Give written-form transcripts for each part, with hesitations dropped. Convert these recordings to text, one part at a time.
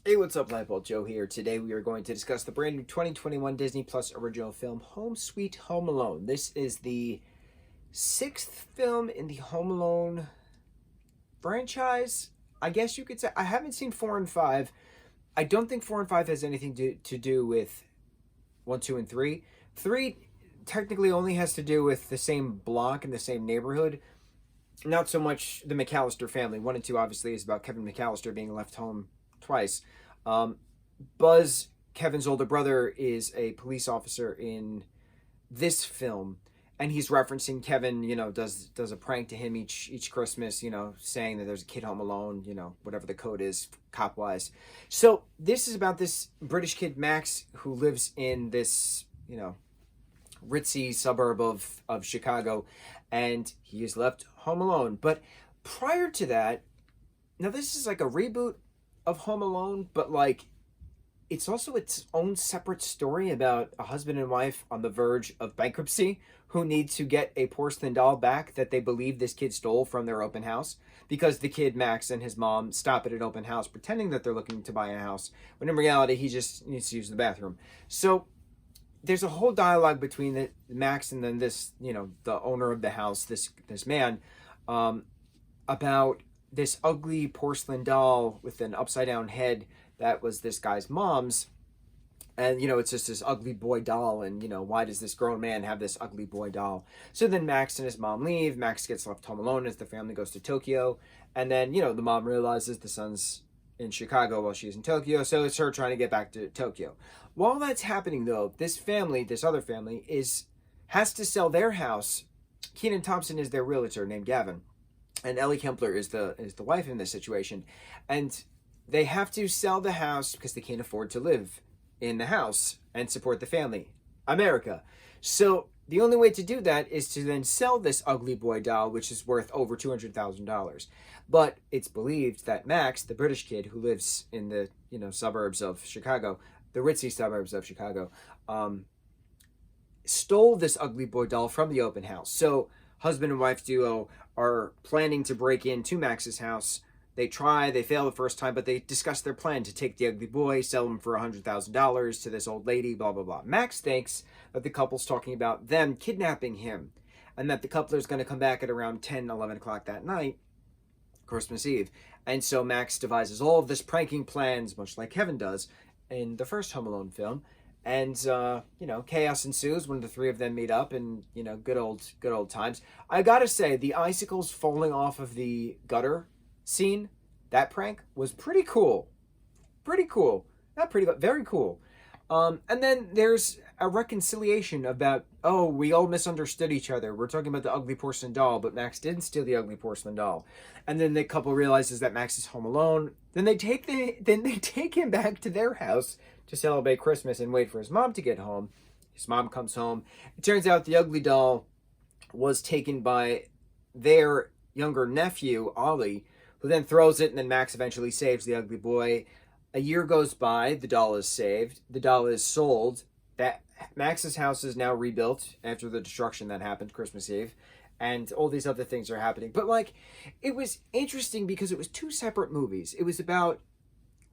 Hey, what's up, Lightbolt Joe here. Today we are going to discuss the brand new 2021 Disney Plus original film, Home Sweet Home Alone. This is the sixth film in the Home Alone franchise, I guess you could say. I haven't seen 4 and 5. I don't think 4 and 5 has anything to do with 1, 2, and 3. 3 technically only has to do with the same block and the same neighborhood. Not so much the McAllister family. 1 and 2 obviously is about Kevin McAllister being left home twice. Buzz, Kevin's older brother, is a police officer in this film, and he's referencing Kevin, does a prank to him each Christmas, saying that there's a kid home alone, whatever the code is cop wise. So this is about this British kid Max who lives in this, ritzy suburb of Chicago, and he is left home alone. But prior to that, now this is like a reboot of Home Alone, but like it's also its own separate story about a husband and wife on the verge of bankruptcy who need to get a porcelain doll back that they believe this kid stole from their open house, because the kid Max and his mom stop at an open house pretending that they're looking to buy a house, when in reality he just needs to use the bathroom. So there's a whole dialogue between the Max and then this, the owner of the house, this man, about this ugly porcelain doll with an upside down head that was this guy's mom's. And, it's just this ugly boy doll. And, why does this grown man have this ugly boy doll? So then Max and his mom leave. Max gets left home alone as the family goes to Tokyo. And then, the mom realizes the son's in Chicago while she's in Tokyo. So it's her trying to get back to Tokyo. While that's happening, though, this other family, has to sell their house. Kenan Thompson is their realtor named Gavin. And Ellie Kempler is the wife in this situation. And they have to sell the house because they can't afford to live in the house and support the family. America. So the only way to do that is to then sell this ugly boy doll, which is worth over $200,000. But it's believed that Max, the British kid who lives in the suburbs of Chicago, the ritzy suburbs of Chicago, stole this ugly boy doll from the open house. So husband and wife duo are planning to break into Max's house. They fail the first time, but they discuss their plan to take the ugly boy, sell him for $100,000 to this old lady, blah, blah, blah. Max thinks that the couple's talking about them kidnapping him, and that the couple is going to come back at around 10, 11 o'clock that night, Christmas Eve. And so Max devises all of this pranking plans, much like Kevin does in the first Home Alone film. And, chaos ensues when the three of them meet up, and, good old times. I gotta say, the icicles falling off of the gutter scene, that prank was pretty cool. Pretty cool. Not pretty, but very cool. And then there's a reconciliation about, we all misunderstood each other. We're talking about the ugly porcelain doll, but Max didn't steal the ugly porcelain doll. And then the couple realizes that Max is home alone. Then they take him back to their house to celebrate Christmas and wait for his mom to get home. His mom comes home. It turns out the ugly doll was taken by their younger nephew, Ollie, who then throws it, and then Max eventually saves the ugly boy. A year goes by, the doll is saved, the doll is sold. That Max's house is now rebuilt after the destruction that happened Christmas Eve, and all these other things are happening. But it was interesting because it was 2 separate movies. It was about,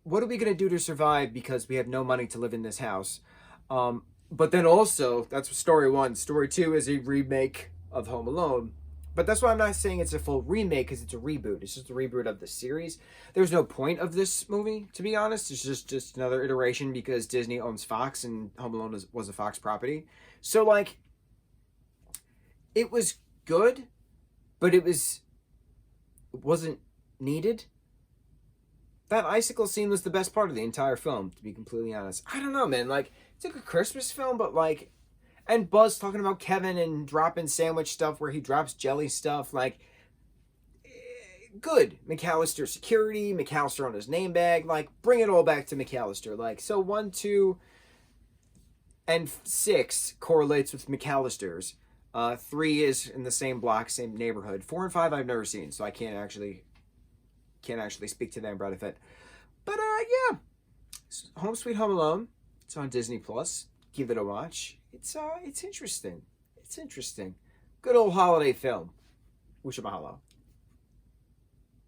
what are we going to do to survive because we have no money to live in this house? But then also, that's story 1. Story 2 is a remake of Home Alone. But that's why I'm not saying it's a full remake, because it's a reboot. It's just a reboot of the series. There's no point of this movie, to be honest. It's just another iteration because Disney owns Fox, and Home Alone was a Fox property. So, it was good, but it wasn't needed. That icicle scene was the best part of the entire film, to be completely honest. I don't know, man. It's like a Christmas film, but and Buzz talking about Kevin and dropping sandwich stuff where he drops jelly stuff. Good. McAllister security, McAllister on his name bag. Bring it all back to McAllister. So 1, 2, and 6 correlates with McAllister's. 3 is in the same block, same neighborhood. 4 and 5 I've never seen, so I can't actually speak to them about it. But yeah, Home Sweet Home Alone. It's on Disney Plus. Give it a watch. It's interesting. It's interesting. Good old holiday film. Mucho mahalo.